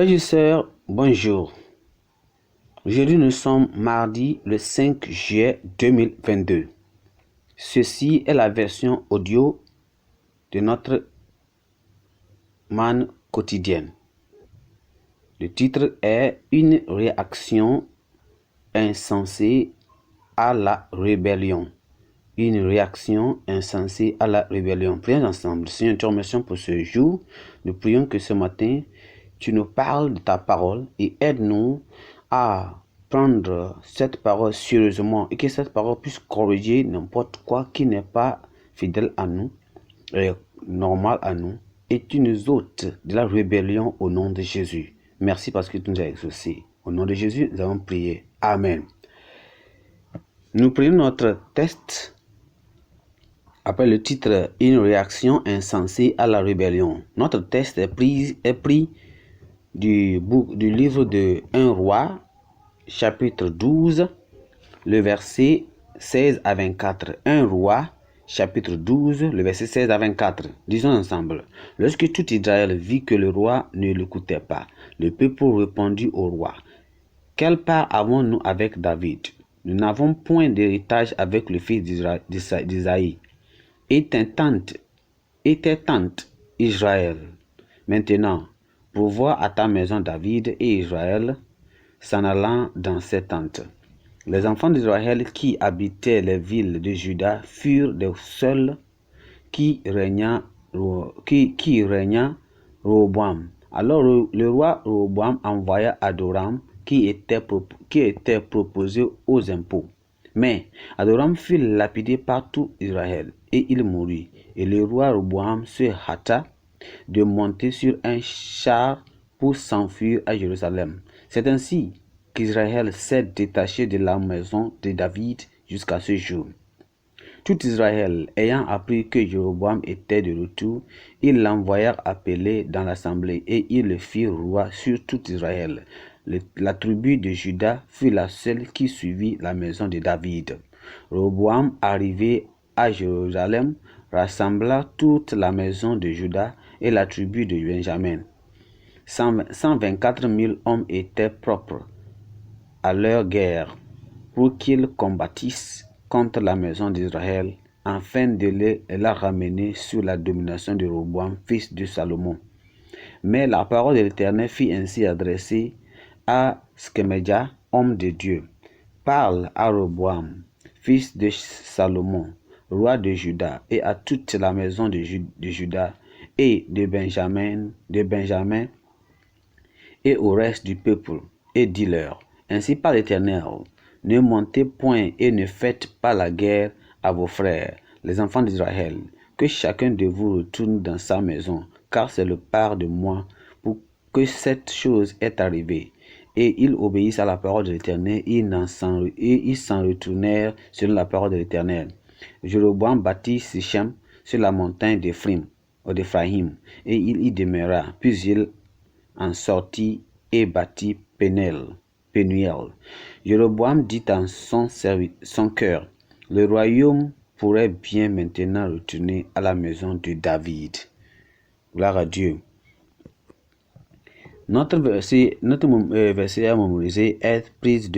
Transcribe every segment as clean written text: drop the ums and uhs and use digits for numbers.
Frères et sœurs, bonjour. Aujourd'hui, nous sommes mardi le 5 juillet 2022. Ceci est la version audio de notre manne quotidienne. Le titre est « Une réaction insensée à la rébellion ». Une réaction insensée à la rébellion. Prions ensemble. Seigneur, te remercions pour ce jour. Nous prions que ce matin, tu nous parles de ta parole et aide-nous à prendre cette parole sérieusement et que cette parole puisse corriger n'importe quoi qui n'est pas fidèle à nous, normal à nous, et tu nous ôtes de la rébellion au nom de Jésus. Merci parce que tu nous as exaucés. Au nom de Jésus, nous avons prié. Amen. Nous prenons notre texte après le titre « Une réaction insensée à la rébellion ». Notre texte est pris du livre de 1 Roi, chapitre 12, le verset 16 à 24. 1 Roi, chapitre 12, le verset 16 à 24. Disons ensemble. Lorsque tout Israël vit que le roi ne l'écoutait pas, le peuple répondit au roi. Quelle part avons-nous avec David? Nous n'avons point d'héritage avec le fils d'Isaïe. Et tes tantes, Israël. Maintenant, pourvois à ta maison David et Israël, s'en allant dans ses tentes. Les enfants d'Israël qui habitaient les villes de Juda furent les seuls qui régna Roboam. Alors le roi Roboam envoya Adoram qui était proposé aux impôts. Mais Adoram fut lapidé par tout Israël, et il mourut. Et le roi Roboam se hâta de monter sur un char pour s'enfuir à Jérusalem. C'est ainsi qu'Israël s'est détaché de la maison de David jusqu'à ce jour. Tout Israël ayant appris que Jéroboam était de retour, ils l'envoyèrent appeler dans l'assemblée, et ils le firent roi sur tout Israël. La tribu de Juda fut la seule qui suivit la maison de David. Roboam, arrivé à Jérusalem, rassembla toute la maison de Juda et la tribu de Benjamin. 124 000 hommes étaient propres à leur guerre pour qu'ils combattissent contre la maison d'Israël, afin de la ramener sous la domination de Roboam, fils de Salomon. Mais la parole de l'Éternel fut ainsi adressée à Skemédia, homme de Dieu. Parle à Roboam, fils de Salomon, roi de Juda, et à toute la maison de Juda et de Benjamin, et au reste du peuple, et dis-leur, ainsi par l'Éternel, ne montez point et ne faites pas la guerre à vos frères, les enfants d'Israël, que chacun de vous retourne dans sa maison, car c'est le part de moi pour que cette chose est arrivée. Et ils obéissent à la parole de l'Éternel, et ils s'en retournèrent selon la parole de l'Éternel. Jéroboam bâtit Sichem sur la montagne d'Éphraïm, et il y demeura. Puis il en sortit et bâtit Pénuel. Jéroboam dit en son cœur, le royaume pourrait bien maintenant retourner à la maison de David. Gloire à Dieu. Notre verset à mémoriser est pris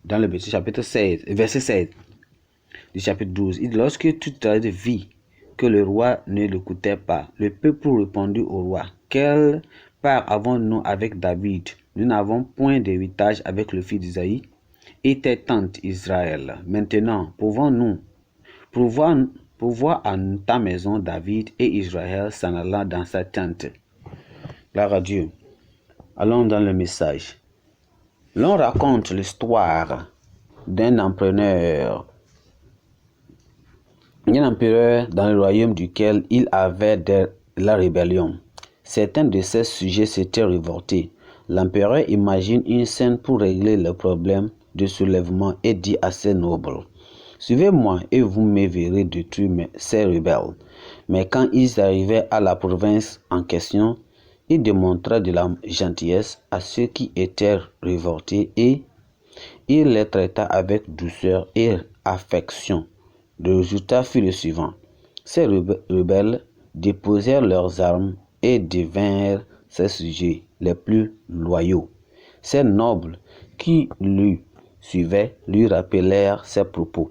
dans le verset 16 du chapitre 12. Lorsque tout Israël vit que le roi ne l'écoutait pas, le peuple répondit au roi, quelle part avons-nous avec David? Nous n'avons point d'héritage avec le fils d'Isaïe et tes tantes Israël. Maintenant, pourvois à ta maison David et Israël s'en allant dans sa tente. Gloire à Dieu. Allons dans le message. L'on raconte l'histoire d'un empereur dans le royaume duquel il avait de la rébellion. Certains de ses sujets s'étaient révoltés. L'empereur imagine une scène pour régler le problème de soulèvement et dit à ses nobles, « Suivez-moi et vous me verrez détruire ces rebelles. » Mais quand ils arrivaient à la province en question, il démontra de la gentillesse à ceux qui étaient révoltés et il les traita avec douceur et affection. Le résultat fut le suivant. Ces rebelles déposèrent leurs armes et devinrent ses sujets. les plus loyaux. Ces nobles qui lui suivaient lui rappelèrent ses propos.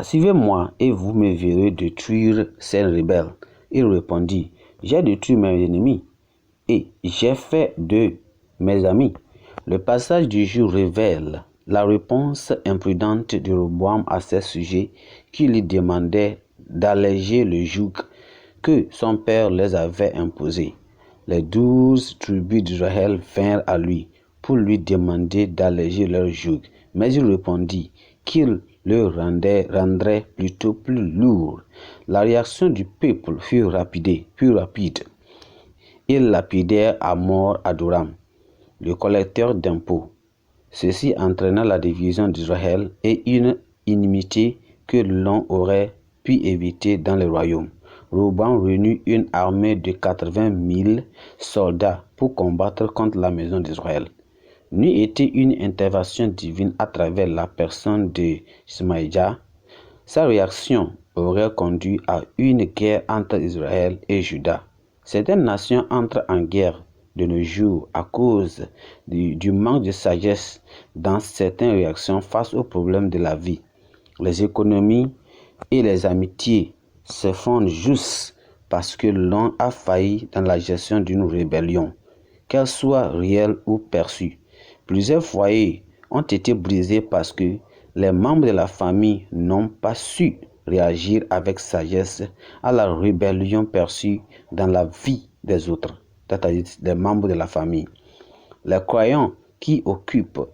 Suivez-moi et vous me verrez détruire ces rebelles. Il répondit, j'ai détruit mes ennemis et j'ai fait d'eux mes amis. Le passage du jour révèle la réponse imprudente de Roboam à ses sujets qui lui demandaient d'alléger le joug que son père les avait imposé. Les 12 tribus d'Israël vinrent à lui pour lui demander d'alléger leur joug, mais il répondit qu'il le rendrait plutôt plus lourd. La réaction du peuple fut rapide. Ils lapidèrent à mort Adoram, le collecteur d'impôts. Ceci entraîna la division d'Israël et une inimitié que l'on aurait pu éviter dans le royaume. Roboam réunit une armée de 80 000 soldats pour combattre contre la maison d'Israël. N'eût été une intervention divine à travers la personne de Smaïja, sa réaction aurait conduit à une guerre entre Israël et Juda. Certaines nations entrent en guerre de nos jours à cause du manque de sagesse dans certaines réactions face aux problèmes de la vie. Les économies et les amitiés se font juste parce que l'on a failli dans la gestion d'une rébellion, qu'elle soit réelle ou perçue. Plusieurs foyers ont été brisés parce que les membres de la famille n'ont pas su réagir avec sagesse à la rébellion perçue dans la vie des autres, c'est-à-dire des membres de la famille. Les croyants qui occupent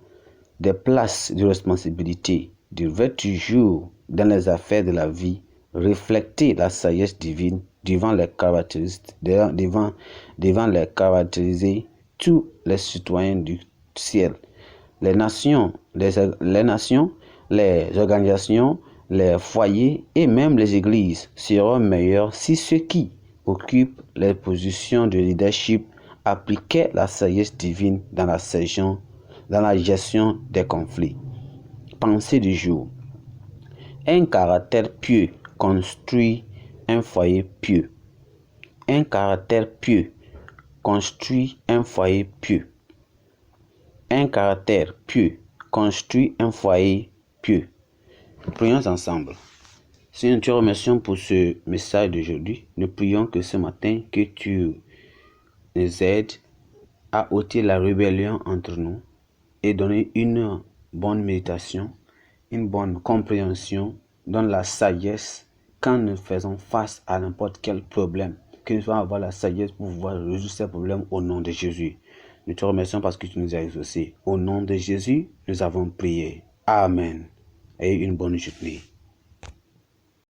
des places de responsabilité devraient toujours, dans les affaires de la vie, refléter la sagesse divine devant les caractériser tous les citoyens du ciel. Les nations, les organisations, les foyers et même les églises seront meilleurs si ceux qui occupent les positions de leadership appliquaient la sagesse divine dans la gestion des conflits. Pensée du jour. Un caractère pieux construit un foyer pieux. Un caractère pieux construit un foyer pieux. Un caractère pieux construit un foyer pieux. Prions ensemble. Seigneur, nous te remercions pour ce message d'aujourd'hui. Nous prions que ce matin, que tu nous aides à ôter la rébellion entre nous et donner une bonne méditation, une bonne compréhension, donne la sagesse quand nous faisons face à n'importe quel problème, que nous soyons avoir la sagesse pour pouvoir résoudre ces problèmes au nom de Jésus. Nous te remercions parce que tu nous as exaucés. Au nom de Jésus, nous avons prié. Amen. Et une bonne journée.